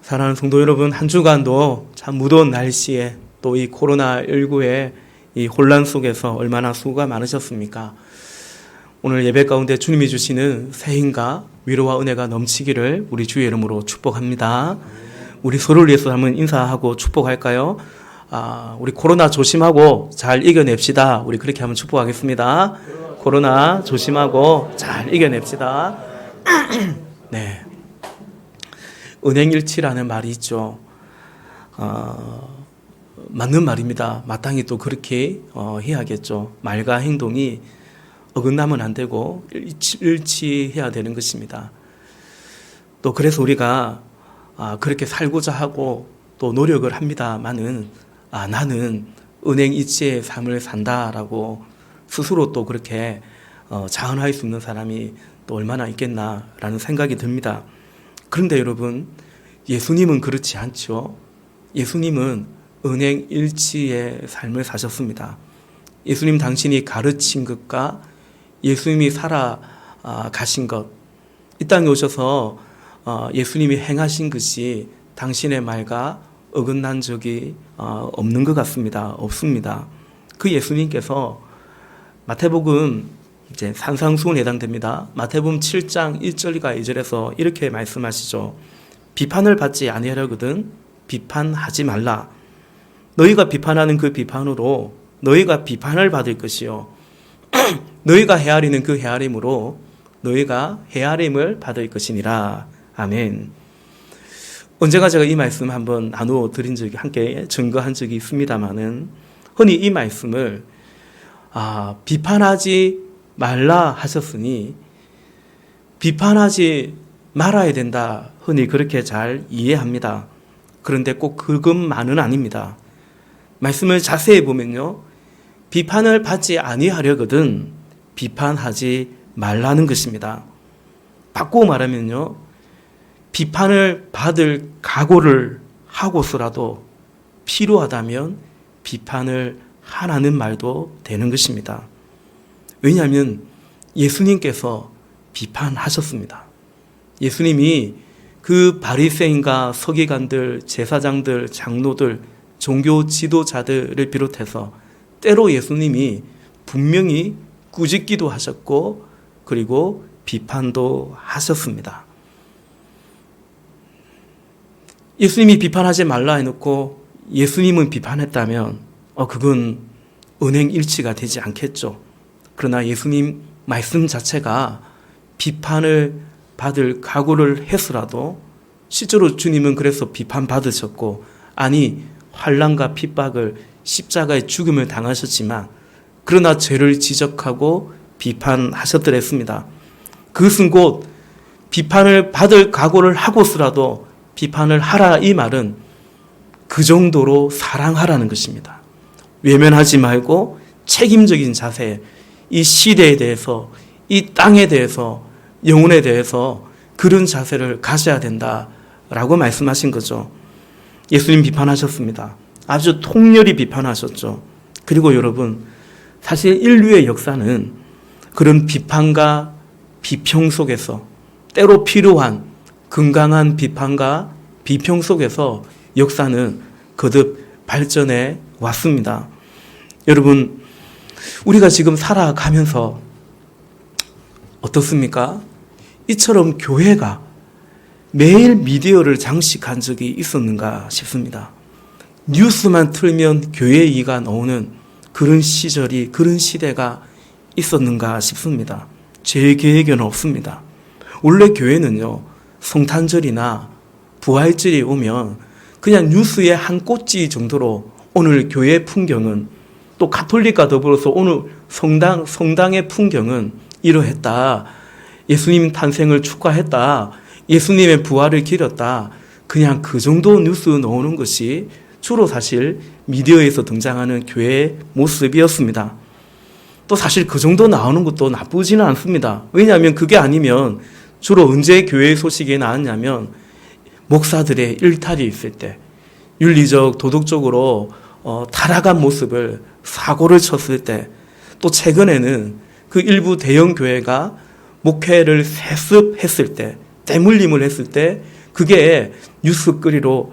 사랑하는 성도 여러분, 한 주간도 참 무더운 날씨에 또 이 코로나19의 이 혼란 속에서 얼마나 수고가 많으셨습니까? 오늘 예배 가운데 주님이 주시는 새 힘과 위로와 은혜가 넘치기를 우리 주의 이름으로 축복합니다. 우리 서로를 위해서 한번 인사하고 축복할까요? 우리 코로나 조심하고 잘 이겨냅시다. 우리 그렇게 한번 축복하겠습니다. 코로나 조심하고 잘 이겨냅시다. 네. 은행일치라는 말이 있죠. 맞는 말입니다. 마땅히 또 그렇게 해야겠죠. 말과 행동이 어긋나면 안 되고 일치해야 되는 것입니다. 또 그래서 우리가 그렇게 살고자 하고 또 노력을 합니다만은 나는 은행일치의 삶을 산다라고 스스로 또 그렇게 자언할 수 있는 사람이 또 얼마나 있겠나라는 생각이 듭니다. 그런데 여러분, 예수님은 그렇지 않죠. 예수님은 은행일치의 삶을 사셨습니다. 예수님 당신이 가르친 것과 예수님이 살아가신 것, 이 땅에 오셔서 예수님이 행하신 것이 당신의 말과 어긋난 적이 없는 것 같습니다. 없습니다. 그 예수님께서 마태복음 이제 산상수훈에 해당됩니다. 마태복음 7장 1절과 2절에서 이렇게 말씀하시죠. 비판을 받지 아니하려거든 비판하지 말라. 너희가 비판하는 그 비판으로 너희가 비판을 받을 것이요 너희가 헤아리는 그 헤아림으로 너희가 헤아림을 받을 것이니라. 아멘. 언제가 제가 이 말씀 한번 나누어 드린 적이 함께 증거한 적이 있습니다만은 흔히 이 말씀을 비판하지 말라 하셨으니 비판하지 말아야 된다. 흔히 그렇게 잘 이해합니다. 그런데 꼭 그것만은 아닙니다. 말씀을 자세히 보면요. 비판을 받지 아니하려거든 비판하지 말라는 것입니다. 바꾸고 말하면요. 비판을 받을 각오를 하고서라도 필요하다면 비판을 하라는 말도 되는 것입니다. 왜냐하면 예수님께서 비판하셨습니다. 예수님이 그 바리새인과 서기관들, 제사장들, 장로들, 종교 지도자들을 비롯해서 때로 예수님이 분명히 꾸짖기도 하셨고 그리고 비판도 하셨습니다. 예수님이 비판하지 말라 해놓고 예수님은 비판했다면 그건 은행일치가 되지 않겠죠. 그러나 예수님 말씀 자체가 비판을 받을 각오를 해서라도 실제로 주님은 그래서 비판받으셨고 환난과 핍박을 십자가의 죽음을 당하셨지만 그러나 죄를 지적하고 비판하셨더랬습니다. 그것은 곧 비판을 받을 각오를 하고서라도 비판을 하라 이 말은 그 정도로 사랑하라는 것입니다. 외면하지 말고 책임적인 자세, 이 시대에 대해서, 이 땅에 대해서, 영혼에 대해서 그런 자세를 가져야 된다라고 말씀하신 거죠. 예수님 비판하셨습니다. 아주 통렬히 비판하셨죠. 그리고 여러분, 사실 인류의 역사는 그런 비판과 비평 속에서 때로 필요한 건강한 비판과 비평 속에서 역사는 거듭 발전해 왔습니다. 여러분, 우리가 지금 살아가면서 어떻습니까? 이처럼 교회가 매일 미디어를 장식한 적이 있었는가 싶습니다. 뉴스만 틀면 교회 얘기가 나오는 그런 시절이, 그런 시대가 있었는가 싶습니다. 제 계획에는 없습니다. 원래 교회는요, 성탄절이나 부활절이 오면 그냥 뉴스의 한 꽃지 정도로 오늘 교회의 풍경은 또 가톨릭과 더불어서 오늘 성당의 풍경은 이러했다. 예수님 탄생을 축하했다. 예수님의 부활을 기렸다. 그냥 그 정도 뉴스 나오는 것이 주로 사실 미디어에서 등장하는 교회의 모습이었습니다. 또 사실 그 정도 나오는 것도 나쁘지는 않습니다. 왜냐하면 그게 아니면 주로 언제 교회 소식이 나왔냐면 목사들의 일탈이 있을 때 윤리적, 도덕적으로 타락한 모습을 사고를 쳤을 때 또 최근에는 그 일부 대형 교회가 목회를 세습했을 때, 때물림을 했을 때 그게 뉴스거리로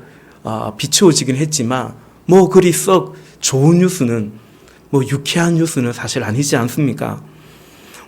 비추어지긴 했지만 뭐 그리 썩 좋은 뉴스는 뭐 유쾌한 뉴스는 사실 아니지 않습니까?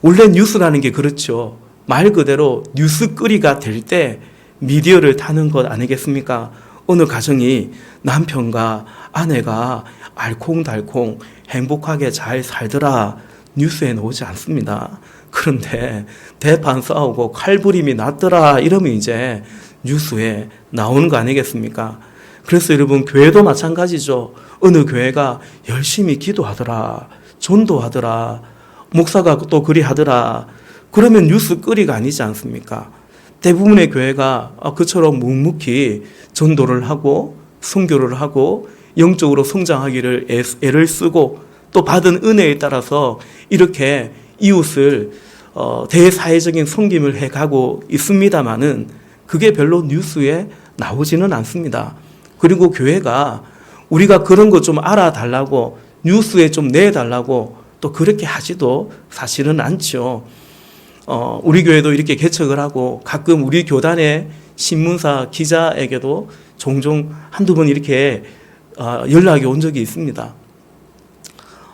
원래 뉴스라는 게 그렇죠. 말 그대로 뉴스거리가 될 때 미디어를 타는 것 아니겠습니까? 어느 가정이 남편과 아내가 알콩달콩 행복하게 잘 살더라 뉴스에 나오지 않습니다. 그런데 대판 싸우고 칼부림이 났더라 이러면 이제 뉴스에 나오는 거 아니겠습니까? 그래서 여러분 교회도 마찬가지죠. 어느 교회가 열심히 기도하더라, 전도하더라, 목사가 또 그리 하더라. 그러면 뉴스거리가 아니지 않습니까? 대부분의 교회가 그처럼 묵묵히 전도를 하고 선교를 하고 영적으로 성장하기를 애를 쓰고 또 받은 은혜에 따라서 이렇게 이웃을 대사회적인 섬김을 해가고 있습니다마는 그게 별로 뉴스에 나오지는 않습니다. 그리고 교회가 우리가 그런 거 좀 알아달라고 뉴스에 좀 내달라고 또 그렇게 하지도 사실은 않죠. 우리 교회도 이렇게 개척을 하고 가끔 우리 교단의 신문사 기자에게도 종종 한두 번 이렇게 연락이 온 적이 있습니다.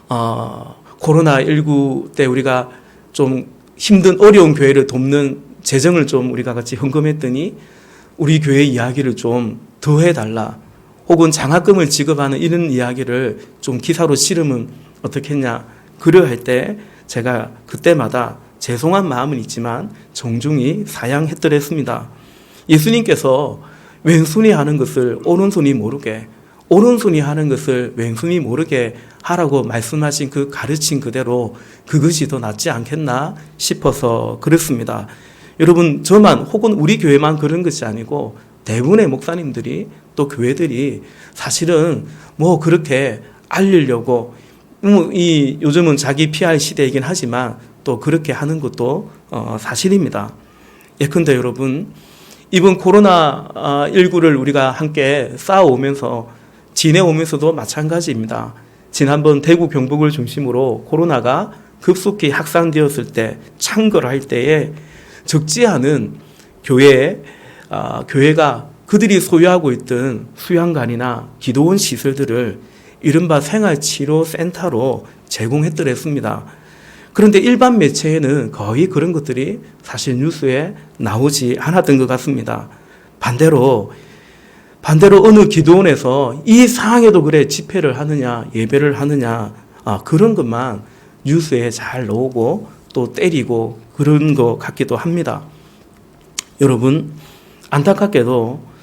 코로나19 때 우리가 좀 힘든 어려운 교회를 돕는 재정을 좀 우리가 같이 헌금했더니 우리 교회 이야기를 좀 더 해달라 혹은 장학금을 지급하는 이런 이야기를 좀 기사로 실으면 어떻겠냐 그러할 때 제가 그때마다 죄송한 마음은 있지만 정중히 사양했더랬습니다. 예수님께서 왼손이 하는 것을 오른손이 모르게 오른손이 하는 것을 왼손이 모르게 하라고 말씀하신 그 가르침 그대로 그것이 더 낫지 않겠나 싶어서 그렇습니다. 여러분 저만 혹은 우리 교회만 그런 것이 아니고 대부분의 목사님들이 또 교회들이 사실은 뭐 그렇게 알리려고 요즘은 자기 PR 시대이긴 하지만 또 그렇게 하는 것도 사실입니다. 예컨대 여러분 이번 코로나19를 우리가 함께 싸워오면서 지내오면서도 마찬가지입니다. 지난번 대구 경북을 중심으로 코로나가 급속히 확산되었을 때 창궐할 때에 적지 않은 교회가 그들이 소유하고 있던 수양관이나 기도원 시설들을 이른바 생활치료센터로 제공했더랬습니다. 그런데 일반 매체에는 거의 그런 것들이 사실 뉴스에 나오지 않았던 것 같습니다. 반대로 어느 기도원에서 이 상황에도 그래 집회를 하느냐 예배를 하느냐 그런 것만 뉴스에 잘 나오고 또 때리고 그런 것 같기도 합니다. 여러분 안타깝게도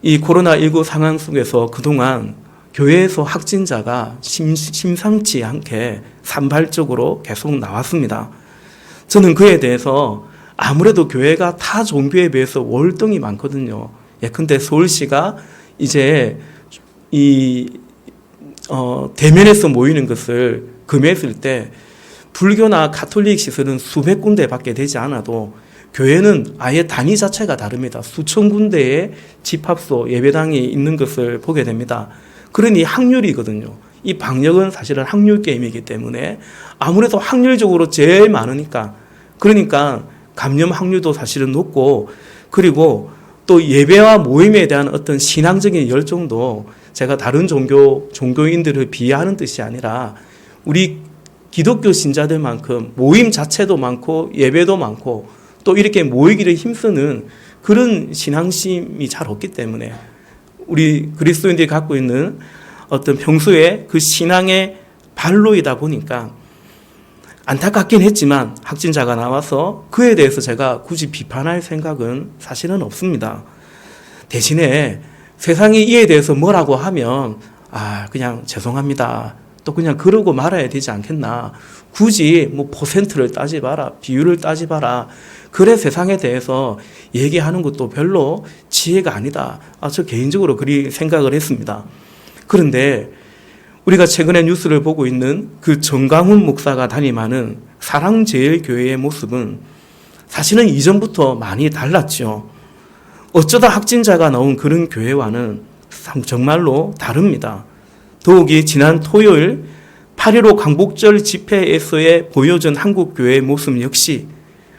이 코로나19 상황 속에서 그동안 교회에서 확진자가 심상치 않게 산발적으로 계속 나왔습니다. 저는 그에 대해서 아무래도 교회가 타 종교에 비해서 월등히 많거든요. 예컨대 서울시가 이제 대면에서 모이는 것을 금했을 때 불교나 가톨릭 시설은 수백 군데밖에 되지 않아도 교회는 아예 단위 자체가 다릅니다. 수천 군데의 집합소, 예배당이 있는 것을 보게 됩니다. 그러니 확률이거든요. 이 방역은 사실은 확률 게임이기 때문에 아무래도 확률적으로 제일 많으니까 그러니까 감염 확률도 사실은 높고 그리고 또 예배와 모임에 대한 어떤 신앙적인 열정도 제가 다른 종교인들을 비하하는 뜻이 아니라 우리 기독교 신자들만큼 모임 자체도 많고 예배도 많고 또 이렇게 모이기를 힘쓰는 그런 신앙심이 잘 없기 때문에 우리 그리스도인들이 갖고 있는 어떤 평소에 그 신앙의 발로이다 보니까 안타깝긴 했지만 확진자가 나와서 그에 대해서 제가 굳이 비판할 생각은 사실은 없습니다. 대신에 세상이 이에 대해서 뭐라고 하면 그냥 죄송합니다. 또 그냥 그러고 말아야 되지 않겠나. 굳이 뭐 퍼센트를 따지봐라. 비율을 따지봐라. 그래 세상에 대해서 얘기하는 것도 별로 지혜가 아니다. 저 개인적으로 그리 생각을 했습니다. 그런데 우리가 최근에 뉴스를 보고 있는 그 정강훈 목사가 담임하는 사랑제일교회의 모습은 사실은 이전부터 많이 달랐죠. 어쩌다 확진자가 나온 그런 교회와는 정말로 다릅니다. 더욱이 지난 토요일 8.15 광복절 집회에서의 보여준 한국교회의 모습 역시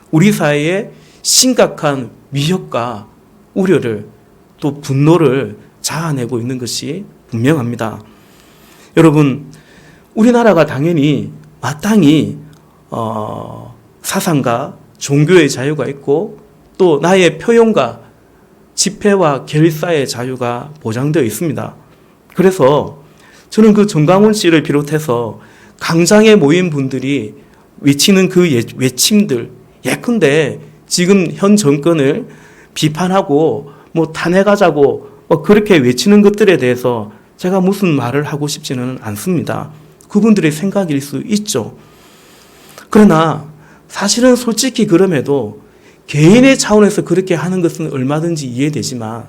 우리 사회에 심각한 위협과 우려를 또 분노를 자아내고 있는 것이 분명합니다. 여러분, 우리나라가 당연히 마땅히 사상과 종교의 자유가 있고 또 나의 표현과 집회와 결사의 자유가 보장되어 있습니다. 그래서 저는 그 정강훈 씨를 비롯해서 강장에 모인 분들이 외치는 그 외침들, 예컨대 지금 현 정권을 비판하고 뭐 탄핵하자고 그렇게 외치는 것들에 대해서 제가 무슨 말을 하고 싶지는 않습니다. 그분들의 생각일 수 있죠. 그러나 사실은 솔직히 그럼에도 개인의 차원에서 그렇게 하는 것은 얼마든지 이해되지만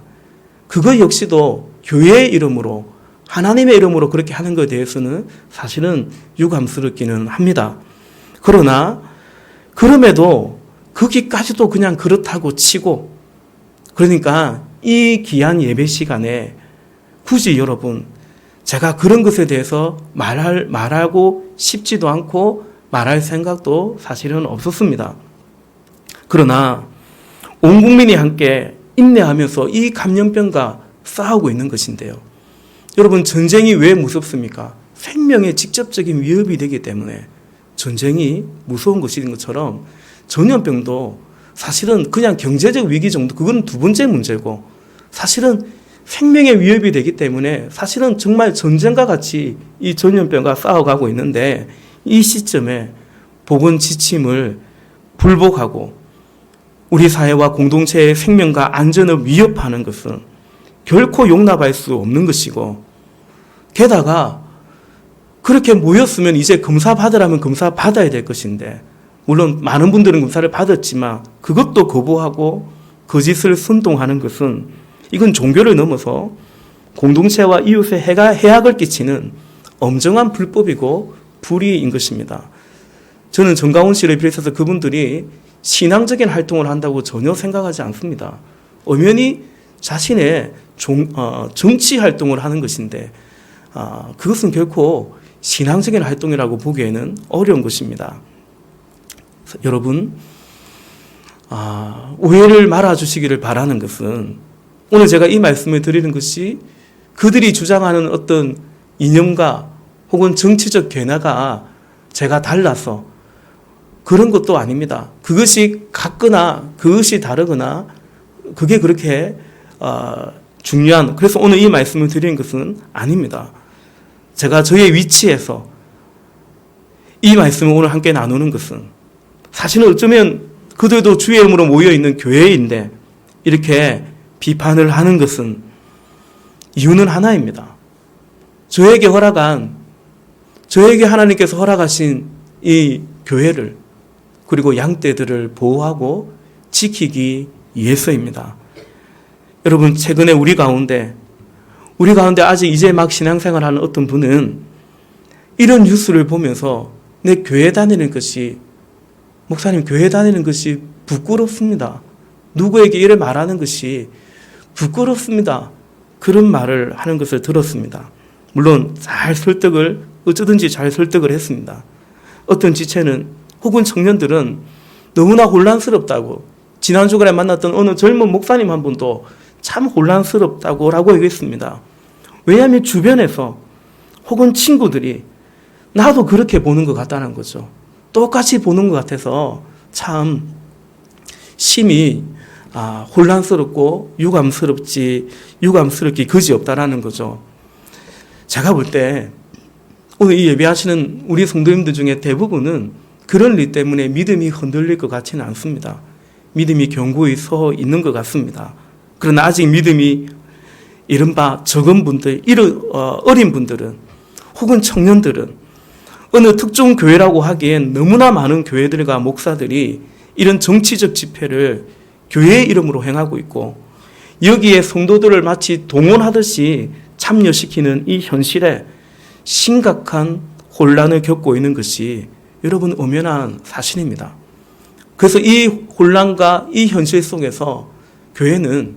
그것 역시도 교회의 이름으로 하나님의 이름으로 그렇게 하는 것에 대해서는 사실은 유감스럽기는 합니다. 그러나 그럼에도 거기까지도 그냥 그렇다고 치고 그러니까 이 귀한 예배 시간에 굳이 여러분 제가 그런 것에 대해서 말하고 싶지도 않고 말할 생각도 사실은 없었습니다. 그러나 온 국민이 함께 인내하면서 이 감염병과 싸우고 있는 것인데요. 여러분 전쟁이 왜 무섭습니까? 생명에 직접적인 위협이 되기 때문에 전쟁이 무서운 것인 것처럼 전염병도 사실은 그냥 경제적 위기 정도 그건 두 번째 문제고 사실은 생명의 위협이 되기 때문에 사실은 정말 전쟁과 같이 이 전염병과 싸워가고 있는데 이 시점에 복음 지침을 불복하고 우리 사회와 공동체의 생명과 안전을 위협하는 것은 결코 용납할 수 없는 것이고 게다가 그렇게 모였으면 이제 검사 받으라면 검사 받아야 될 것인데 물론 많은 분들은 검사를 받았지만 그것도 거부하고 거짓을 선동하는 것은 이건 종교를 넘어서 공동체와 이웃에 해악을 끼치는 엄정한 불법이고 불의인 것입니다. 저는 정강훈 씨를 비롯해서 그분들이 신앙적인 활동을 한다고 전혀 생각하지 않습니다. 엄연히 자신의 정치 활동을 하는 것인데 그것은 결코 신앙적인 활동이라고 보기에는 어려운 것입니다. 여러분 오해를 말아주시기를 바라는 것은 오늘 제가 이 말씀을 드리는 것이 그들이 주장하는 어떤 이념과 혹은 정치적 견해가 제가 달라서 그런 것도 아닙니다. 그것이 같거나 그것이 다르거나 그게 그렇게 중요한 그래서 오늘 이 말씀을 드리는 것은 아닙니다. 제가 저의 위치에서 이 말씀을 오늘 함께 나누는 것은 사실은 어쩌면 그들도 주의 이름으로 모여있는 교회인데 이렇게 비판을 하는 것은 이유는 하나입니다. 저에게 하나님께서 허락하신 이 교회를 그리고 양떼들을 보호하고 지키기 위해서입니다. 여러분 최근에 우리 가운데 아직 이제 막 신앙생활하는 어떤 분은 이런 뉴스를 보면서 내 교회 다니는 것이 목사님 교회 다니는 것이 부끄럽습니다. 누구에게 이를 말하는 것이 부끄럽습니다. 그런 말을 하는 것을 들었습니다. 물론 어쩌든지 잘 설득을 했습니다. 어떤 지체는 혹은 청년들은 너무나 혼란스럽다고 지난 주간에 만났던 어느 젊은 목사님 한 분도 참 혼란스럽다고 라고 얘기했습니다. 왜냐하면 주변에서 혹은 친구들이 나도 그렇게 보는 것 같다는 거죠. 똑같이 보는 것 같아서 참 심히 혼란스럽고 유감스럽기 그지없다라는 거죠. 제가 볼 때 오늘 이 예배하시는 우리 성도님들 중에 대부분은 그런 일 때문에 믿음이 흔들릴 것 같지는 않습니다. 믿음이 견고히 서 있는 것 같습니다. 그러나 아직 믿음이 이른바 적은 분들, 어린 분들은 혹은 청년들은 어느 특정 교회라고 하기엔 너무나 많은 교회들과 목사들이 이런 정치적 집회를 교회의 이름으로 행하고 있고 여기에 성도들을 마치 동원하듯이 참여시키는 이 현실에 심각한 혼란을 겪고 있는 것이 여러분 엄연한 사실입니다. 그래서 이 혼란과 이 현실 속에서 교회는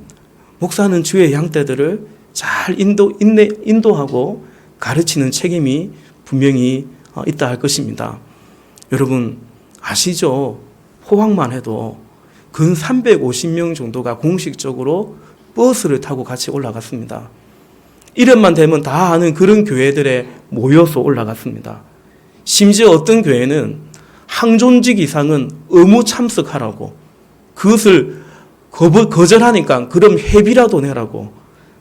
목사는 주의 양떼들을 잘 인도하고 가르치는 책임이 분명히 있다 할 것입니다. 여러분 아시죠? 포항만 해도 근 350명 정도가 공식적으로 버스를 타고 같이 올라갔습니다. 이름만 되면 다 아는 그런 교회들에 모여서 올라갔습니다. 심지어 어떤 교회는 항존직 이상은 의무 참석하라고, 그것을 거절하니까 그럼 회비라도 내라고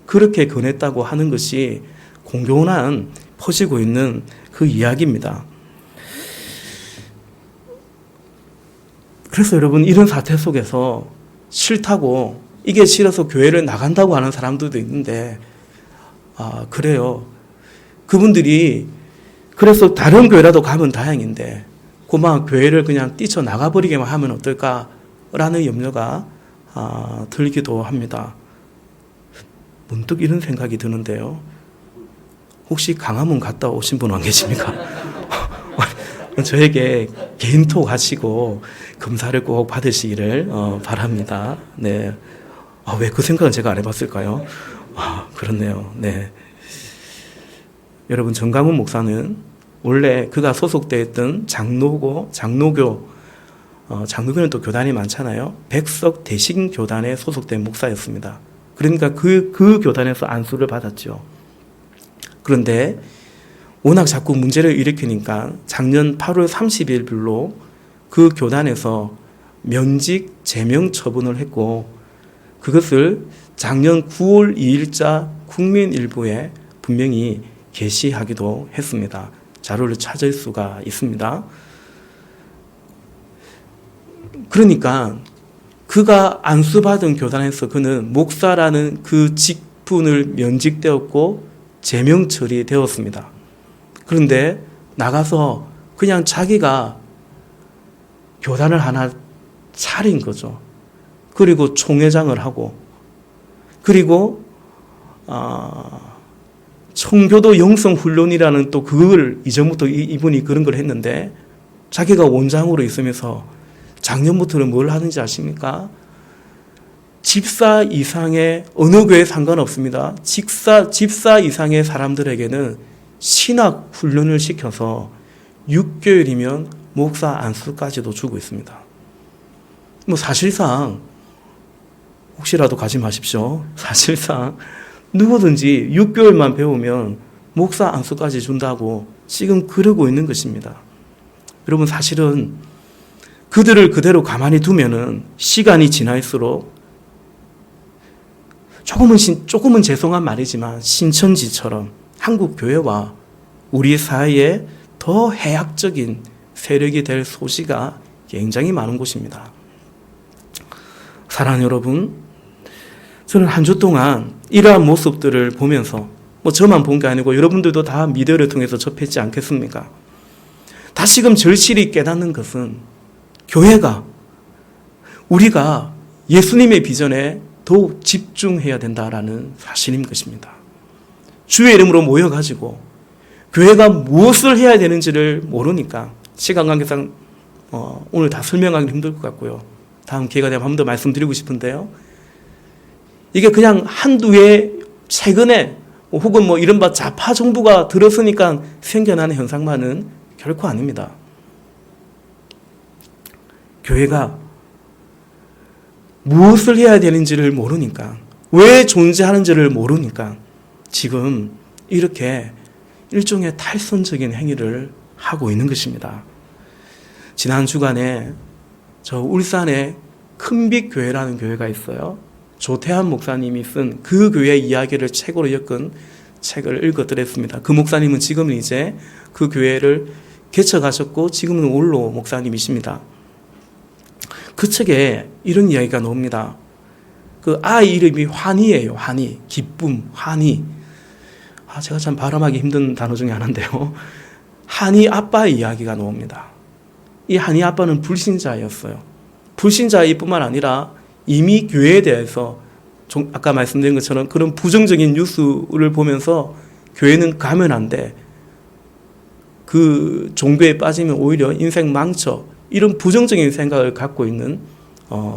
그렇게 권했다고 하는 것이 공교난 퍼지고 있는 그 이야기입니다. 그래서 여러분, 이런 사태 속에서 싫다고, 이게 싫어서 교회를 나간다고 하는 사람들도 있는데, 그래요. 그분들이 그래서 다른 교회라도 가면 다행인데 고마 교회를 그냥 뛰쳐나가버리게만 하면 어떨까라는 염려가 들기도 합니다. 문득 이런 생각이 드는데요. 혹시 강화문 갔다 오신 분 안 계십니까? 저에게 개인톡 하시고 검사를 꼭 받으시기를 바랍니다. 네. 왜 그 생각은 제가 안 해봤을까요? 그렇네요. 네. 여러분, 정강훈 목사는 원래 그가 소속되어 있던 장로교는 또 교단이 많잖아요. 백석 대신 교단에 소속된 목사였습니다. 그러니까 그 교단에서 안수를 받았죠. 그런데 워낙 자꾸 문제를 일으키니까 작년 8월 30일로 그 교단에서 면직 제명 처분을 했고, 그것을 작년 9월 2일자 국민일보에 분명히 게시하기도 했습니다. 자료를 찾을 수가 있습니다. 그러니까 그가 안수받은 교단에서 그는 목사라는 그 직분을 면직되었고 제명 처리되었습니다. 그런데 나가서 그냥 자기가 교단을 하나 차린 거죠. 그리고 총회장을 하고, 그리고 청교도 영성훈련이라는 또 그걸 이전부터 이분이 그런 걸 했는데, 자기가 원장으로 있으면서 작년부터는 뭘 하는지 아십니까? 집사 이상의, 어느 교회 상관없습니다. 집사 이상의 사람들에게는 신학 훈련을 시켜서 6개월이면 목사 안수까지도 주고 있습니다. 사실상 혹시라도 가지 마십시오. 사실상 누구든지 6개월만 배우면 목사 안수까지 준다고 지금 그러고 있는 것입니다. 여러분, 사실은 그들을 그대로 가만히 두면은 시간이 지날수록 조금은 죄송한 말이지만 신천지처럼 한국 교회와 우리 사이에 더 해악적인 세력이 될 소지가 굉장히 많은 곳입니다. 사랑하는 여러분, 저는 한 주 동안 이러한 모습들을 보면서, 저만 본 게 아니고 여러분들도 다 미디어를 통해서 접했지 않겠습니까? 다시금 절실히 깨닫는 것은 교회가, 우리가 예수님의 비전에 더욱 집중해야 된다라는 사실인 것입니다. 주의 이름으로 모여가지고 교회가 무엇을 해야 되는지를 모르니까 시간 관계상 오늘 다 설명하기 힘들 것 같고요. 다음 기회가 되면 한 번 더 말씀드리고 싶은데요. 이게 그냥 한두 해 최근에 혹은 이른바 좌파 정부가 들었으니까 생겨나는 현상만은 결코 아닙니다. 교회가 무엇을 해야 되는지를 모르니까, 왜 존재하는지를 모르니까 지금 이렇게 일종의 탈선적인 행위를 하고 있는 것입니다. 지난 주간에 저 울산에 큰빛교회라는 교회가 있어요. 조태한 목사님이 쓴 그 교회 이야기를 책으로 엮은 책을 읽어드렸습니다. 그 목사님은 지금은 이제 그 교회를 개척하셨고 지금은 원로 목사님이십니다. 그 책에 이런 이야기가 나옵니다. 그 아이 이름이 환희예요. 환희, 기쁨, 환희. 제가 참 발음하기 힘든 단어 중에 하나인데요. 환희 아빠의 이야기가 나옵니다. 이 환희 아빠는 불신자였어요. 불신자일 뿐만 아니라 이미 교회에 대해서 아까 말씀드린 것처럼 그런 부정적인 뉴스를 보면서 교회는 가면 안 돼, 그 종교에 빠지면 오히려 인생 망쳐, 이런 부정적인 생각을 갖고 있는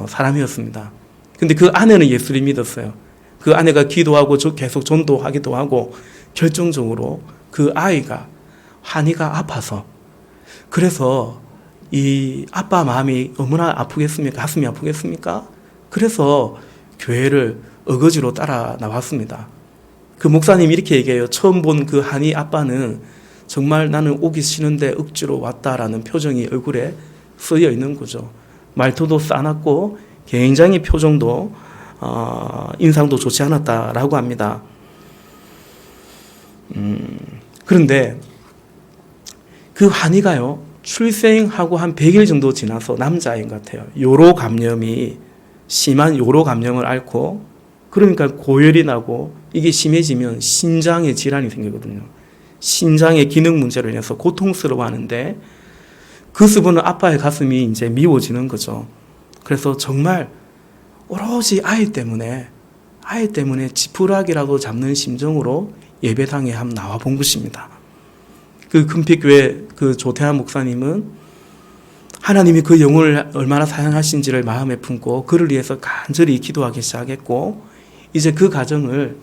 사람이었습니다. 근데 그 아내는 예수를 믿었어요. 그 아내가 기도하고 계속 전도하기도 하고 결정적으로 그 아이가 환희가 아파서, 그래서 이 아빠 마음이 얼마나 아프겠습니까? 가슴이 아프겠습니까? 그래서 교회를 어거지로 따라 나왔습니다. 그 목사님이 이렇게 얘기해요. 처음 본 그 한이 아빠는 정말 나는 오기 싫은데 억지로 왔다라는 표정이 얼굴에 쓰여 있는 거죠. 말투도 싸놨고 굉장히 표정도 인상도 좋지 않았다라고 합니다. 그런데 그 한이가요, 출생하고 한 100일 정도 지나서 남자인 것 같아요. 요로 감염이 심한 요로 감염을 앓고, 그러니까 고열이 나고 이게 심해지면 신장에 질환이 생기거든요. 신장의 기능 문제로 인해서 고통스러워하는데 그 수분은 아빠의 가슴이 이제 미워지는 거죠. 그래서 정말 오로지 아이 때문에 지푸라기라도 잡는 심정으로 예배당에 한번 나와 본 것입니다. 그 금빛교회 그 조태한 목사님은 하나님이 그 영혼을 얼마나 사랑하신지를 마음에 품고 그를 위해서 간절히 기도하기 시작했고, 이제 그 가정을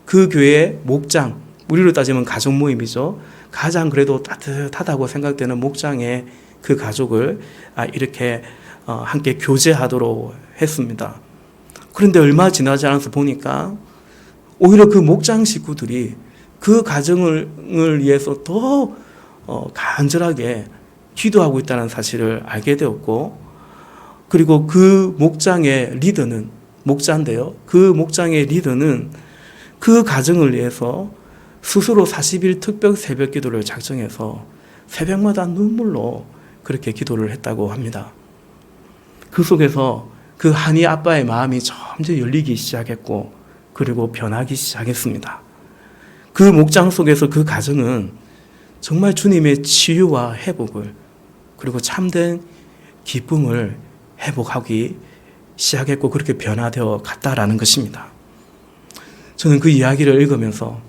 그 교회의 목장, 우리로 따지면 가족 모임이죠. 가장 그래도 따뜻하다고 생각되는 목장의 그 가족을 이렇게 함께 교제하도록 했습니다. 그런데 얼마 지나지 않아서 보니까 오히려 그 목장 식구들이 그 가정을 위해서 더 간절하게 기도하고 있다는 사실을 알게 되었고, 그리고 그 목장의 리더는 목자인데요. 그 목장의 리더는 그 가정을 위해서 스스로 40일 특별 새벽 기도를 작정해서 새벽마다 눈물로 그렇게 기도를 했다고 합니다. 그 속에서 그 한이 아빠의 마음이 점점 열리기 시작했고, 그리고 변하기 시작했습니다. 그 목장 속에서 그 가정은 정말 주님의 치유와 회복을, 그리고 참된 기쁨을 회복하기 시작했고, 그렇게 변화되어 갔다라는 것입니다. 저는 그 이야기를 읽으면서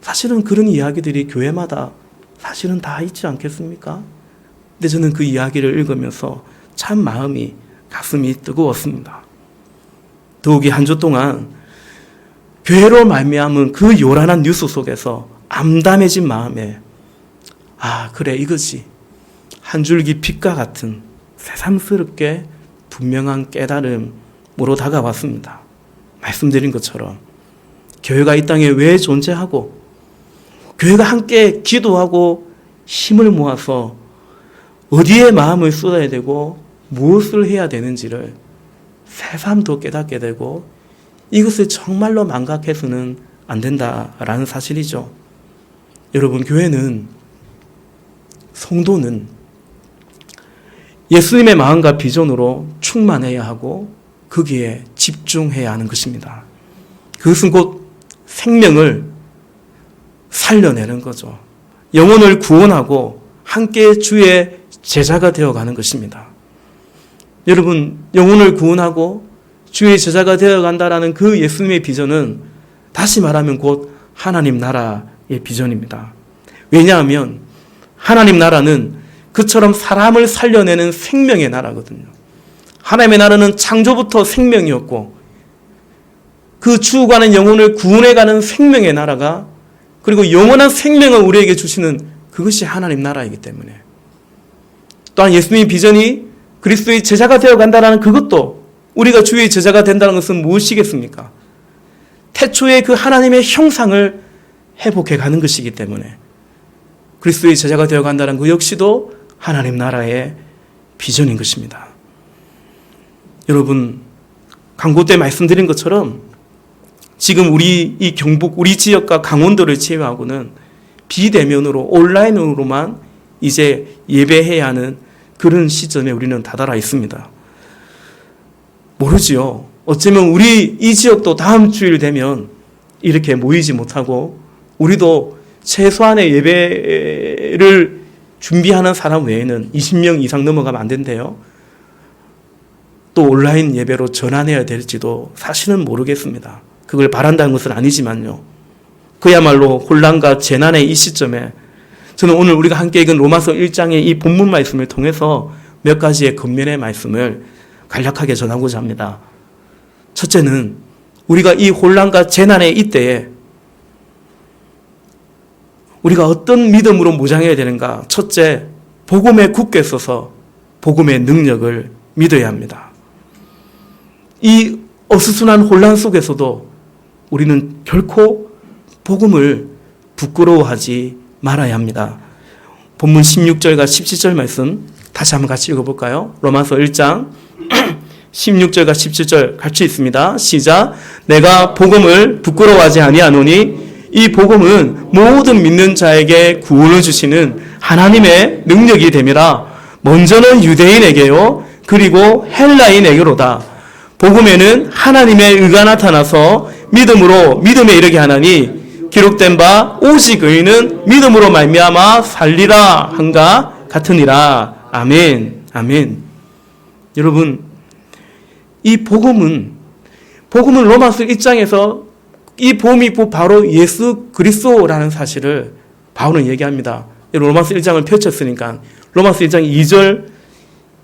사실은 그런 이야기들이 교회마다 사실은 다 있지 않겠습니까? 근데 저는 그 이야기를 읽으면서 참 마음이, 가슴이 뜨거웠습니다. 더욱이 한 주 동안 교회로 말미암은 그 요란한 뉴스 속에서 암담해진 마음에 그래, 이거지. 한 줄기 빛과 같은 새삼스럽게 분명한 깨달음으로 다가왔습니다. 말씀드린 것처럼 교회가 이 땅에 왜 존재하고, 교회가 함께 기도하고 힘을 모아서 어디에 마음을 쏟아야 되고 무엇을 해야 되는지를 새삼 더 깨닫게 되고, 이것을 정말로 망각해서는 안 된다라는 사실이죠. 여러분, 교회는, 성도는 예수님의 마음과 비전으로 충만해야 하고 거기에 집중해야 하는 것입니다. 그것은 곧 생명을 살려내는 거죠. 영혼을 구원하고 함께 주의 제자가 되어가는 것입니다. 여러분, 영혼을 구원하고 주의 제자가 되어간다라는 그 예수님의 비전은 다시 말하면 곧 하나님 나라의 비전입니다. 왜냐하면 하나님 나라는 그처럼 사람을 살려내는 생명의 나라거든요. 하나님의 나라는 창조부터 생명이었고, 그 죽어가는 영혼을 구원해가는 생명의 나라가, 그리고 영원한 생명을 우리에게 주시는 그것이 하나님 나라이기 때문에, 또한 예수님의 비전이 그리스도의 제자가 되어간다는 그것도, 우리가 주의 제자가 된다는 것은 무엇이겠습니까? 태초에 그 하나님의 형상을 회복해가는 것이기 때문에 그리스도의 제자가 되어간다는 그 역시도 하나님 나라의 비전인 것입니다. 여러분, 광고 때 말씀드린 것처럼 지금 우리 이 경북, 우리 지역과 강원도를 제외하고는 비대면으로, 온라인으로만 이제 예배해야 하는 그런 시점에 우리는 다다라 있습니다. 모르지요. 어쩌면 우리 이 지역도 다음 주일 되면 이렇게 모이지 못하고, 우리도 최소한의 예배를 준비하는 사람 외에는 20명 이상 넘어가면 안 된대요. 또 온라인 예배로 전환해야 될지도 사실은 모르겠습니다. 그걸 바란다는 것은 아니지만요. 그야말로 혼란과 재난의 이 시점에 저는 오늘 우리가 함께 읽은 로마서 1장의 이 본문 말씀을 통해서 몇 가지의 겉면의 말씀을 간략하게 전하고자 합니다. 첫째는 우리가 이 혼란과 재난의 이때에 우리가 어떤 믿음으로 무장해야 되는가? 첫째, 복음에 굳게 서서 복음의 능력을 믿어야 합니다. 이 어수선한 혼란 속에서도 우리는 결코 복음을 부끄러워하지 말아야 합니다. 본문 16절과 17절 말씀 다시 한번 같이 읽어볼까요? 로마서 1장 16절과 17절 같이 있습니다. 시작. 내가 복음을 부끄러워하지 아니하노니 이 복음은 모든 믿는 자에게 구원을 주시는 하나님의 능력이 됨이라. 먼저는 유대인에게요 그리고 헬라인에게로다. 복음에는 하나님의 의가 나타나서 믿음으로 믿음에 이르게 하나니 기록된 바 오직 의인은 믿음으로 말미암아 살리라 한가 같으니라. 아멘. 아멘. 여러분, 이 복음은 로마서 1장에서 이 복음이 바로 예수 그리스도라는 사실을 바울은 얘기합니다. 로마서 1장을 펼쳤으니까 로마서 1장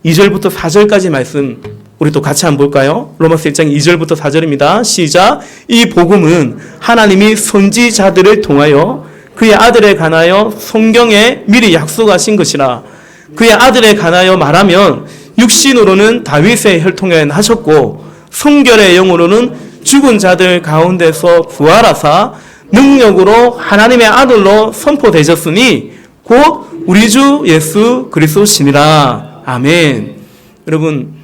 2절부터 4절까지 말씀 우리 또 같이 한번 볼까요? 로마서 1장 2절부터 4절입니다. 시작. 이 복음은 하나님이 선지자들을 통하여 그의 아들에 관하여 성경에 미리 약속하신 것이라. 그의 아들에 관하여 말하면 육신으로는 다윗의 혈통에 하셨고 성결의 영으로는 죽은 자들 가운데서 부활하사 능력으로 하나님의 아들로 선포되셨으니 곧 우리 주 예수 그리스도시니라. 아멘. 여러분,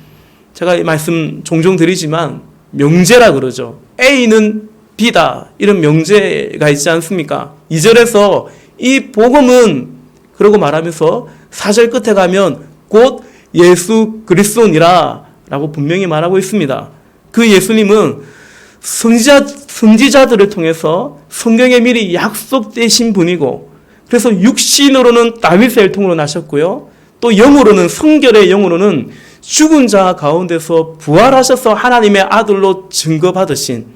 제가 이 말씀 종종 드리지만 명제라 그러죠. A는 B다. 이런 명제가 있지 않습니까? 2절에서 이 복음은 그러고 말하면서 4절 끝에 가면 곧 예수 그리스도니라 라고 분명히 말하고 있습니다. 그 예수님은 선지자들을 통해서 성경에 미리 약속되신 분이고 그래서 육신으로는 다윗의 혈통으로 나셨고요. 또 영으로는 성결의 영으로는 죽은 자 가운데서 부활하셔서 하나님의 아들로 증거받으신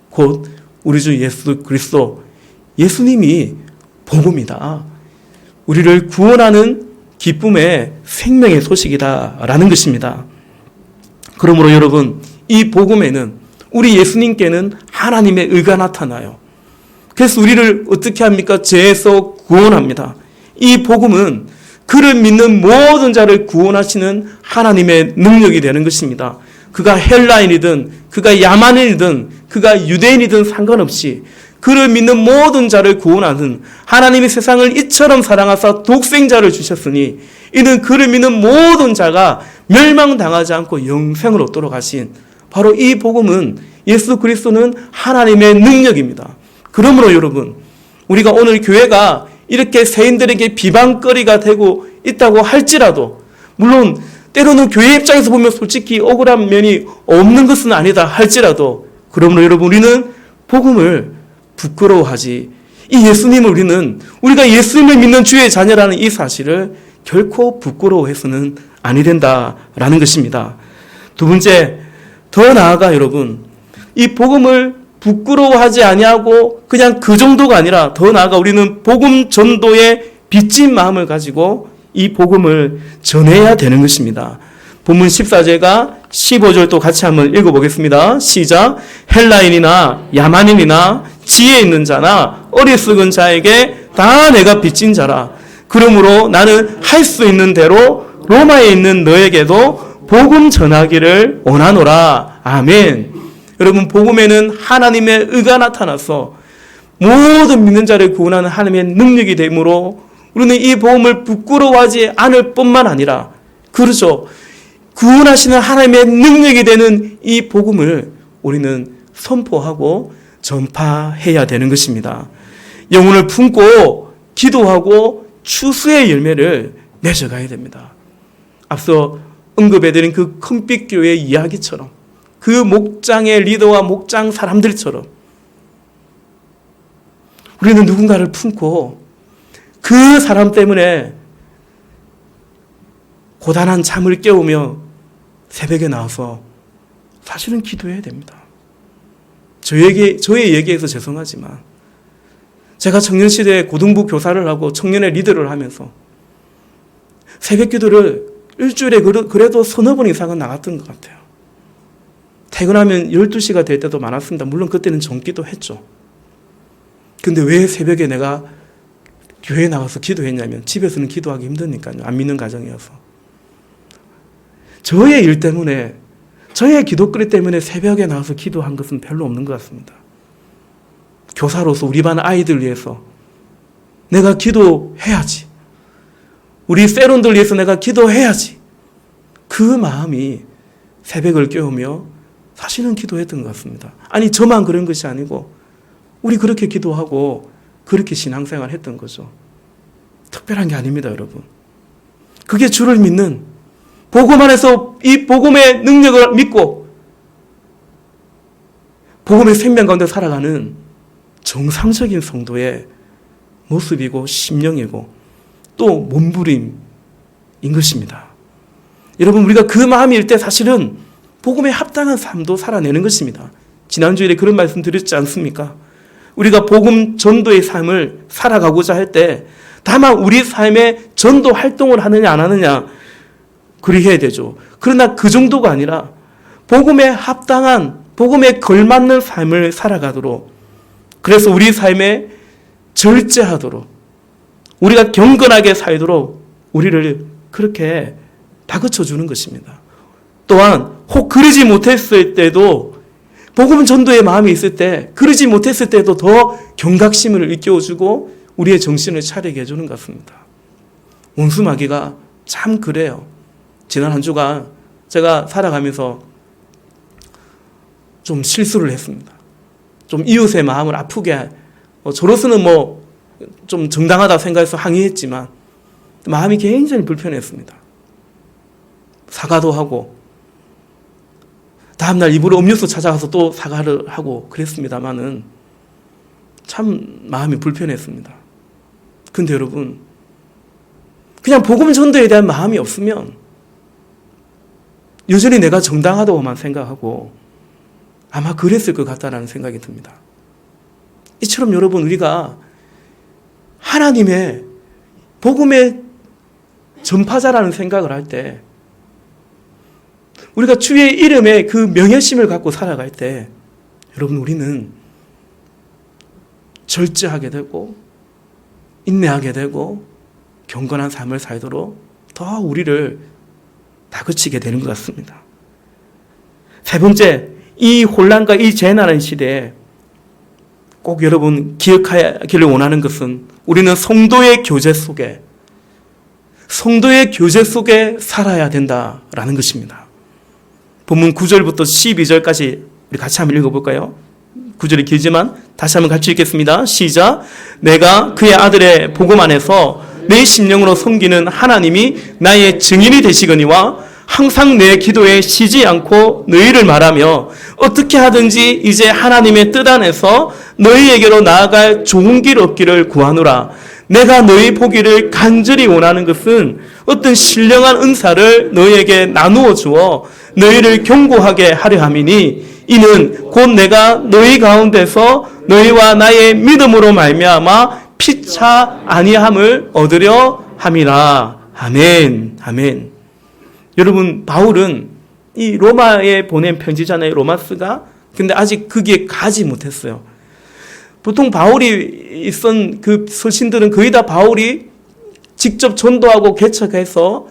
곧 우리 주 예수 그리스도 예수님이 복음이다. 우리를 구원하는 기쁨의 생명의 소식이다라는 것입니다. 그러므로 여러분, 이 복음에는 우리 예수님께는 하나님의 의가 나타나요. 그래서 우리를 어떻게 합니까? 죄에서 구원합니다. 이 복음은 그를 믿는 모든 자를 구원하시는 하나님의 능력이 되는 것입니다. 그가 헬라인이든 그가 야만인이든 그가 유대인이든 상관없이 그를 믿는 모든 자를 구원하는 하나님이 세상을 이처럼 사랑하사 독생자를 주셨으니 이는 그를 믿는 모든 자가 멸망당하지 않고 영생을 얻도록 하신 바로 이 복음은 예수 그리스도는 하나님의 능력입니다. 그러므로 여러분, 우리가 오늘 교회가 이렇게 세인들에게 비방거리가 되고 있다고 할지라도 물론 때로는 교회 입장에서 보면 솔직히 억울한 면이 없는 것은 아니다 할지라도 그러므로 여러분 우리는 복음을 부끄러워하지 이 예수님을 우리가 예수님을 믿는 주의 자녀라는 이 사실을 결코 부끄러워해서는 아니 된다라는 것입니다. 두 번째, 더 나아가 여러분 이 복음을 부끄러워하지 아니하고 그냥 그 정도가 아니라 더 나아가 우리는 복음 전도의 빚진 마음을 가지고 이 복음을 전해야 되는 것입니다. 본문 14절과 15절 또 같이 한번 읽어보겠습니다. 시작. 헬라인이나 야만인이나 지혜 있는 자나 어리석은 자에게 다 내가 빚진 자라. 그러므로 나는 할 수 있는 대로 로마에 있는 너에게도 복음 전하기를 원하노라. 아멘. 여러분, 복음에는 하나님의 의가 나타나서 모든 믿는 자를 구원하는 하나님의 능력이 되므로 우리는 이 복음을 부끄러워하지 않을 뿐만 아니라 그렇죠. 구원하시는 하나님의 능력이 되는 이 복음을 우리는 선포하고 전파해야 되는 것입니다. 영혼을 품고 기도하고 추수의 열매를 맺어가야 됩니다. 앞서 언급해드린 그 큰빛교회 이야기처럼 그 목장의 리더와 목장 사람들처럼 우리는 누군가를 품고 그 사람 때문에 고단한 잠을 깨우며 새벽에 나와서 사실은 기도해야 됩니다. 저의 얘기해서 죄송하지만 제가 청년시대에 고등부 교사를 하고 청년의 리더를 하면서 새벽 기도를 일주일에 그래도 서너 번 이상은 나갔던 것 같아요. 퇴근하면 12시가 될 때도 많았습니다. 물론 그때는 정기도 했죠. 근데 왜 새벽에 내가 교회에 나가서 기도했냐면 집에서는 기도하기 힘드니까요. 안 믿는 가정이어서. 저의 일 때문에 저의 기도거리 때문에 새벽에 나와서 기도한 것은 별로 없는 것 같습니다. 교사로서 우리 반 아이들 위해서 내가 기도해야지. 우리 세론들 위해서 내가 기도해야지. 그 마음이 새벽을 깨우며 사실은 기도했던 것 같습니다. 아니 저만 그런 것이 아니고 우리 그렇게 기도하고 그렇게 신앙생활 했던 거죠. 특별한 게 아닙니다, 여러분. 그게 주를 믿는, 복음 안에서 이 복음의 능력을 믿고 복음의 생명 가운데 살아가는 정상적인 성도의 모습이고 심령이고 또 몸부림인 것입니다. 여러분, 우리가 그 마음일 때 사실은 복음에 합당한 삶도 살아내는 것입니다. 지난주에 그런 말씀 드렸지 않습니까? 우리가 복음 전도의 삶을 살아가고자 할 때 다만 우리 삶에 전도 활동을 하느냐 안 하느냐 그리 해야 되죠. 그러나 그 정도가 아니라 복음에 합당한, 복음에 걸맞는 삶을 살아가도록, 그래서 우리 삶에 절제하도록, 우리가 경건하게 살도록 우리를 그렇게 다그쳐 주는 것입니다. 또한 혹 그러지 못했을 때도, 복음 전도의 마음이 있을 때 그러지 못했을 때도 더 경각심을 일깨워주고 우리의 정신을 차리게 해주는 것 같습니다. 원수마귀가 참 그래요. 지난 한 주간 제가 살아가면서 좀 실수를 했습니다. 좀 이웃의 마음을 아프게, 저로서는 좀 정당하다 생각해서 항의했지만 마음이 굉장히 불편했습니다. 사과도 하고 다음날 입으로 음료수 찾아가서 또 사과를 하고 그랬습니다만은 참 마음이 불편했습니다. 근데 여러분, 그냥 복음 전도에 대한 마음이 없으면 여전히 내가 정당하다고만 생각하고 아마 그랬을 것 같다라는 생각이 듭니다. 이처럼 여러분, 우리가 하나님의 복음의 전파자라는 생각을 할 때, 우리가 주의 이름에 그 명예심을 갖고 살아갈 때, 여러분, 우리는 절제하게 되고 인내하게 되고 경건한 삶을 살도록 더 우리를 다그치게 되는 것 같습니다. 세 번째, 이 혼란과 이 재난의 시대에 꼭 여러분 기억하기를 원하는 것은 우리는 성도의 교제 속에 살아야 된다라는 것입니다. 본문 9절부터 12절까지 우리 같이 한번 읽어볼까요? 9절이 길지만 다시 한번 같이 읽겠습니다. 시작. 내가 그의 아들의 복음 안에서 내 심령으로 섬기는 하나님이 나의 증인이 되시거니와 항상 내 기도에 쉬지 않고 너희를 말하며 어떻게 하든지 이제 하나님의 뜻 안에서 너희에게로 나아갈 좋은 길 얻기를 구하노라. 내가 너희 보기를 간절히 원하는 것은 어떤 신령한 은사를 너희에게 나누어 주어 너희를 견고하게 하려 함이니 이는 곧 내가 너희 가운데서 너희와 나의 믿음으로 말미암아 피차 아니함을 얻으려 함이라. 아멘. 아멘. 여러분, 바울은 이 로마에 보낸 편지잖아요, 로마스가. 근데 아직 거기에 가지 못했어요. 보통 바울이 쓴 그 서신들은 거의 다 바울이 직접 전도하고 개척해서,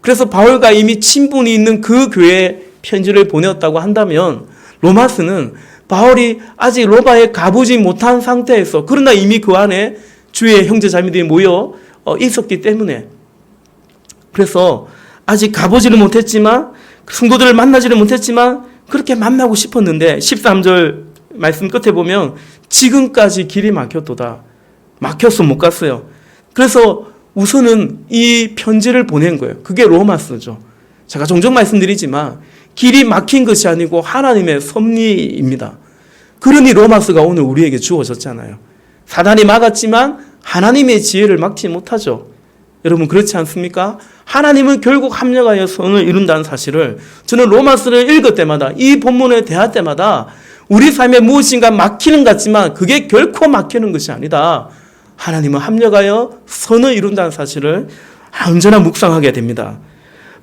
그래서 바울과 이미 친분이 있는 그 교회에 편지를 보냈다고 한다면, 로마스는 바울이 아직 로마에 가보지 못한 상태에서, 그러나 이미 그 안에 주의 형제자매들이 모여 있었기 때문에, 그래서 아직 가보지는 못했지만, 성도들을 만나지는 못했지만 그렇게 만나고 싶었는데 13절 말씀 끝에 보면 지금까지 길이 막혔도다. 막혀서 못 갔어요. 그래서 우선은 이 편지를 보낸 거예요. 그게 로마서죠. 제가 종종 말씀드리지만 길이 막힌 것이 아니고 하나님의 섭리입니다. 그러니 로마서가 오늘 우리에게 주어졌잖아요. 사단이 막았지만 하나님의 지혜를 막지 못하죠. 여러분, 그렇지 않습니까? 하나님은 결국 합력하여 선을 이룬다는 사실을 저는 로마서를 읽을 때마다, 이 본문을 대할 때마다 우리 삶에 무엇인가 막히는 것 같지만 그게 결코 막히는 것이 아니다. 하나님은 합력하여 선을 이룬다는 사실을 언제나 묵상하게 됩니다.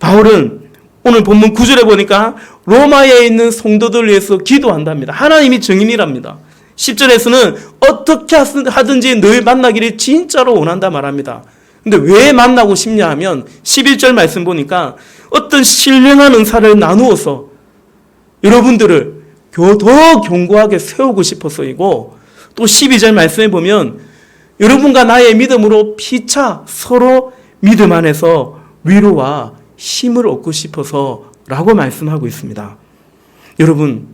바울은 오늘 본문 9절에 보니까 로마에 있는 성도들을 위해서 기도한답니다. 하나님이 증인이랍니다. 10절에서는 어떻게 하든지 늘 만나기를 진짜로 원한다 말합니다. 근데 왜 만나고 싶냐 하면 11절 말씀 보니까 어떤 신령한 은사를 나누어서 여러분들을 더 견고하게 세우고 싶어서이고, 또 12절 말씀에 보면 여러분과 나의 믿음으로 피차 서로 믿음 안에서 위로와 힘을 얻고 싶어서 라고 말씀하고 있습니다. 여러분,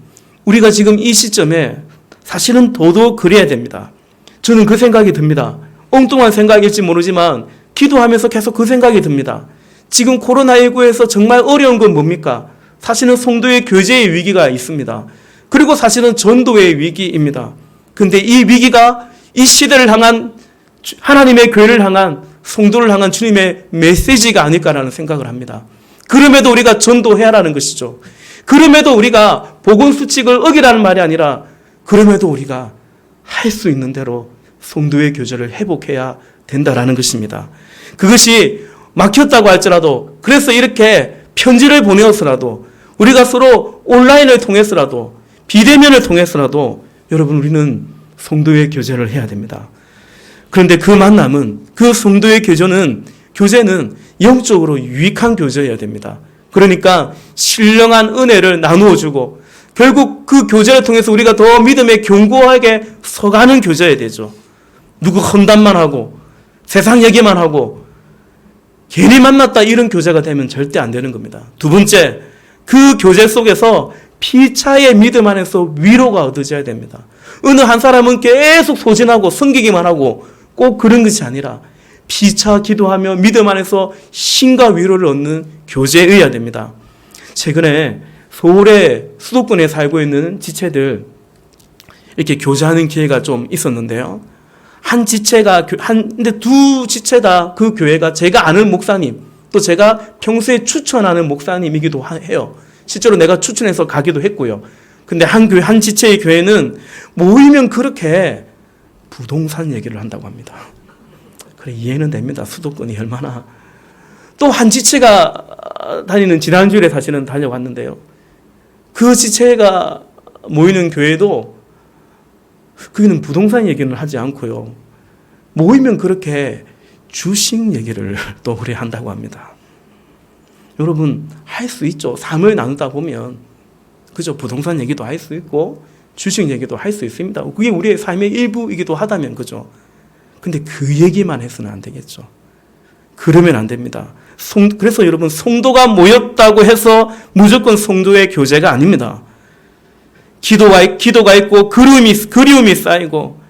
우리가 지금 이 시점에 사실은 더더욱 그래야 됩니다. 저는 그 생각이 듭니다. 엉뚱한 생각일지 모르지만 기도하면서 계속 그 생각이 듭니다. 지금 코로나19에서 정말 어려운 건 뭡니까? 사실은 성도의 교제의 위기가 있습니다. 그리고 사실은 전도의 위기입니다. 근데 이 위기가 이 시대를 향한 하나님의 교회를 향한 성도를 향한 주님의 메시지가 아닐까라는 생각을 합니다. 그럼에도 우리가 전도해야라는 것이죠. 그럼에도 우리가 복음 수칙을 어기라는 말이 아니라 그럼에도 우리가 할 수 있는 대로 성도의 교제를 회복해야 된다라는 것입니다. 그것이 막혔다고 할지라도, 그래서 이렇게 편지를 보내어서라도, 우리가 서로 온라인을 통해서라도, 비대면을 통해서라도 여러분, 우리는 성도의 교제를 해야 됩니다. 그런데 그 만남은, 그 성도의 교제는 영적으로 유익한 교제여야 됩니다. 그러니까 신령한 은혜를 나누어 주고 결국 그 교제를 통해서 우리가 더 믿음에 견고하게 서가는 교제여야 되죠. 누구 험담만 하고 세상 얘기만 하고 괜히 만났다 이런 교제가 되면 절대 안 되는 겁니다. 두 번째, 그 교제 속에서 피차의 믿음 안에서 위로가 얻어져야 됩니다. 어느 한 사람은 계속 소진하고 섬기기만 하고 꼭 그런 것이 아니라 피차 기도하며 믿음 안에서 힘과 위로를 얻는 교제여야 됩니다. 최근에 서울의 수도권에 살고 있는 지체들 이렇게 교제하는 기회가 좀 있었는데요. 근데 두 지체 다 그 교회가 제가 아는 목사님, 또 제가 평소에 추천하는 목사님이기도 해요. 실제로 내가 추천해서 가기도 했고요. 근데 한 지체의 교회는 모이면 그렇게 부동산 얘기를 한다고 합니다. 그래, 이해는 됩니다. 수도권이 얼마나. 또 한 지체가 다니는, 지난주에 사실은 다녀왔는데요. 그 지체가 모이는 교회도 거기는 부동산 얘기는 하지 않고요. 모이면 그렇게 주식 얘기를 또 오래 한다고 합니다. 여러분, 할 수 있죠. 삶을 나누다 보면. 그죠? 부동산 얘기도 할 수 있고, 주식 얘기도 할 수 있습니다. 그게 우리의 삶의 일부이기도 하다면, 그죠? 근데 그 얘기만 해서는 안 되겠죠. 그러면 안 됩니다. 그래서 여러분, 성도가 모였다고 해서 무조건 성도의 교제가 아닙니다. 기도가 있고 그리움이 쌓이고,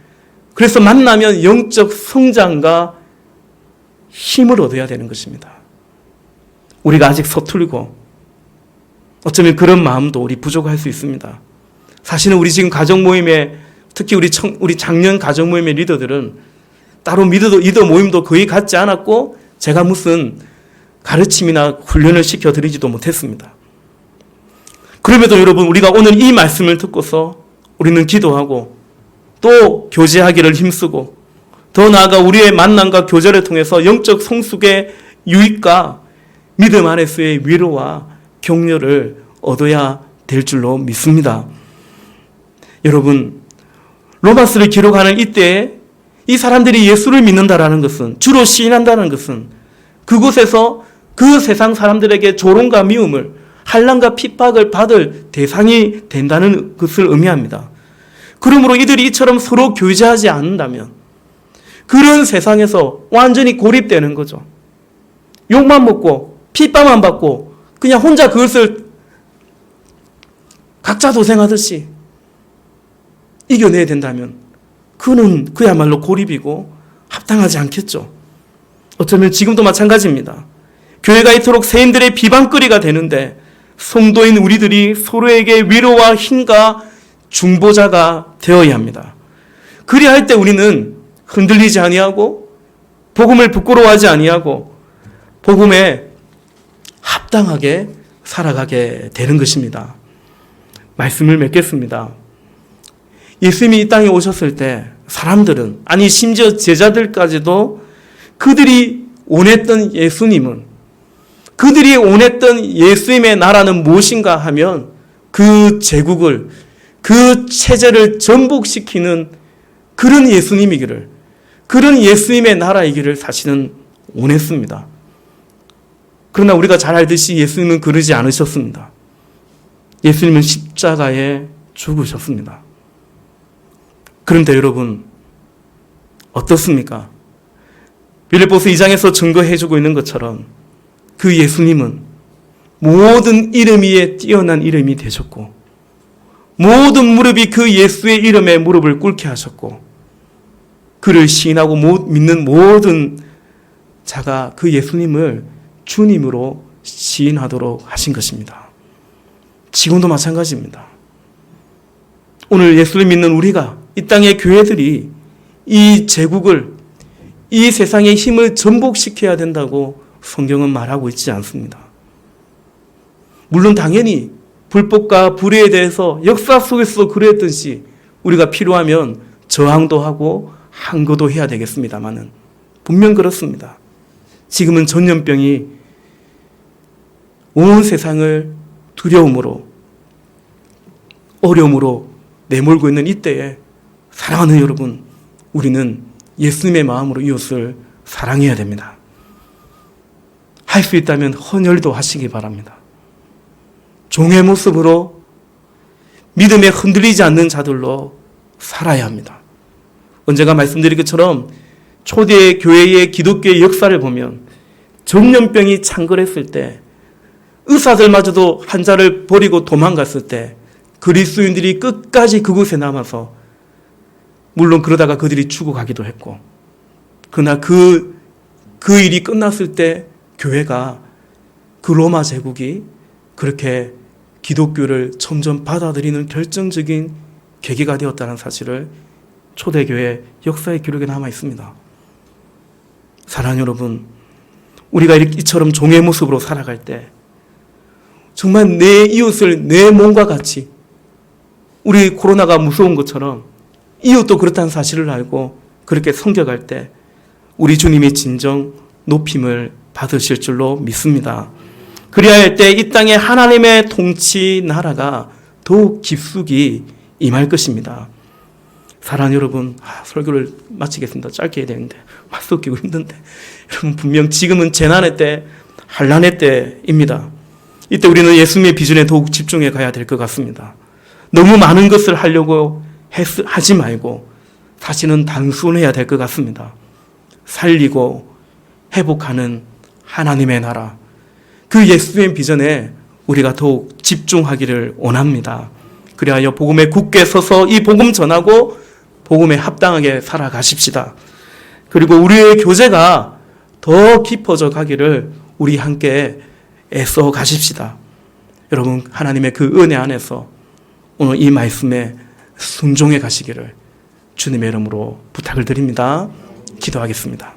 그래서 만나면 영적 성장과 힘을 얻어야 되는 것입니다. 우리가 아직 서툴고 어쩌면 그런 마음도 우리 부족할 수 있습니다. 사실은 우리 지금 가정 모임에, 특히 우리 작년 가정 모임의 리더들은 따로 리더 모임도 거의 갖지 않았고, 제가 무슨 가르침이나 훈련을 시켜드리지도 못했습니다. 그럼에도 여러분, 우리가 오늘 이 말씀을 듣고서 우리는 기도하고 또 교제하기를 힘쓰고, 더 나아가 우리의 만남과 교제를 통해서 영적 성숙의 유익과 믿음 안에서의 위로와 격려를 얻어야 될 줄로 믿습니다. 여러분, 로마서를 기록하는 이때에 이 사람들이 예수를 믿는다라는 것은, 주로 시인한다는 것은 그곳에서 그 세상 사람들에게 조롱과 미움을, 환난과 핍박을 받을 대상이 된다는 것을 의미합니다. 그러므로 이들이 이처럼 서로 교제하지 않는다면 그런 세상에서 완전히 고립되는 거죠. 욕만 먹고 핍박만 받고 그냥 혼자 그것을 각자 도생하듯이 이겨내야 된다면 그는 그야말로 고립이고 합당하지 않겠죠. 어쩌면 지금도 마찬가지입니다. 교회가 이토록 세인들의 비방거리가 되는데 성도인 우리들이 서로에게 위로와 힘과 중보자가 되어야 합니다. 그리할 때 우리는 흔들리지 아니하고 복음을 부끄러워하지 아니하고 복음에 합당하게 살아가게 되는 것입니다. 말씀을 맺겠습니다. 예수님이 이 땅에 오셨을 때 사람들은, 아니 심지어 제자들까지도 그들이 원했던 예수님은, 그들이 원했던 예수님의 나라는 무엇인가 하면 그 제국을, 그 체제를 전복시키는 그런 예수님이기를, 그런 예수님의 나라이기를 사실은 원했습니다. 그러나 우리가 잘 알듯이 예수님은 그러지 않으셨습니다. 예수님은 십자가에 죽으셨습니다. 그런데 여러분, 어떻습니까? 빌립보서 2장에서 증거해주고 있는 것처럼 그 예수님은 모든 이름 위에 뛰어난 이름이 되셨고, 모든 무릎이 그 예수의 이름에 무릎을 꿇게 하셨고, 그를 시인하고 믿는 모든 자가 그 예수님을 주님으로 시인하도록 하신 것입니다. 지금도 마찬가지입니다. 오늘 예수를 믿는 우리가, 이 땅의 교회들이 이 제국을, 이 세상의 힘을 전복시켜야 된다고 성경은 말하고 있지 않습니다. 물론 당연히 불법과 불의에 대해서 역사 속에서 그랬듯이 우리가 필요하면 저항도 하고 항거도 해야 되겠습니다만은 분명 그렇습니다. 지금은 전염병이 온 세상을 두려움으로, 어려움으로 내몰고 있는 이때에 사랑하는 여러분, 우리는 예수님의 마음으로 이웃을 사랑해야 됩니다. 할 수 있다면 헌혈도 하시기 바랍니다. 종의 모습으로 믿음에 흔들리지 않는 자들로 살아야 합니다. 언제가 말씀드린 것처럼 초대 교회의 기독교의 역사를 보면 전염병이 창궐했을 때 의사들마저도 환자를 버리고 도망갔을 때 그리스도인들이 끝까지 그곳에 남아서, 물론 그러다가 그들이 죽어가기도 했고, 그러나 그 일이 끝났을 때 교회가, 그 로마 제국이 그렇게 기독교를 점점 받아들이는 결정적인 계기가 되었다는 사실을 초대교회 역사의 기록에 남아 있습니다. 사랑하는 여러분, 우리가 이처럼 종의 모습으로 살아갈 때 정말 내 이웃을 내 몸과 같이, 우리 코로나가 무서운 것처럼 이웃도 그렇다는 사실을 알고 그렇게 섬겨갈 때 우리 주님이 진정 높임을 받으실 줄로 믿습니다. 그리하여 할 때 이 땅에 하나님의 통치 나라가 더욱 깊숙이 임할 것입니다. 사랑하는 여러분, 설교를 마치겠습니다. 짧게 해야 되는데 말씀드리고 힘든데, 여러분 분명 지금은 재난의 때, 환난의 때입니다. 이때 우리는 예수님의 비전에 더욱 집중해 가야 될 것 같습니다. 너무 많은 것을 하려고 하지 말고 사실은 단순해야 될 것 같습니다. 살리고 회복하는 하나님의 나라, 그 예수의 비전에 우리가 더욱 집중하기를 원합니다. 그리하여 복음에 굳게 서서 이 복음 전하고 복음에 합당하게 살아가십시다. 그리고 우리의 교제가 더 깊어져 가기를 우리 함께 애써 가십시다. 여러분, 하나님의 그 은혜 안에서 오늘 이 말씀에 순종해 가시기를 주님의 이름으로 부탁을 드립니다. 기도하겠습니다.